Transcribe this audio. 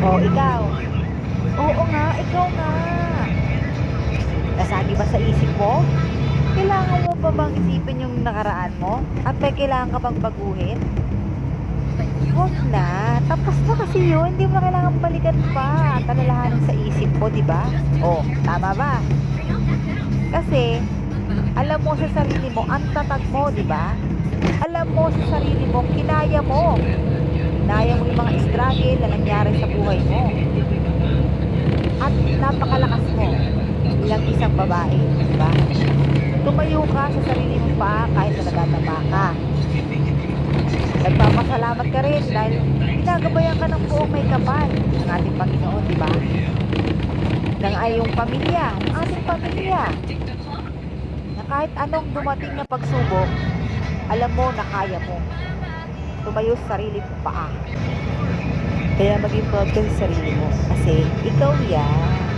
O, ikaw. Oo nga, ikaw nga. Nasagi ba sa isip mo? Kailangan mo pa bang isipin yung nakaraan mo? At may kailangan ka bang baguhin? Huwag na. Tapos na kasi yun. Hindi mo na kailangan balikan pa. At alalahanin sa isip mo, di ba? O, tama ba? Kasi, alam mo sa sarili mo, ang tatag mo, di ba? Alam mo sa sarili mo, kinaya mo. Kinaya mo yung mga struggle na nangyari sa buhay mo. At napakalakas mo bilang isang babae, di ba? Tumayo ka sa sarili mong paa kahit na natatapa ka. Nagpapasalamat ka rin dahil ginagabayan ka ng buong may kapal ng ating Panginoon, di ba? Ng ayong pamilya, ng ating pamilya. Na kahit anong dumating na pagsubok, alam mo na kaya mo. Tumayo sa sarili mong paa. Kaya maging proud ka sa sarili mo kasi ikaw yan.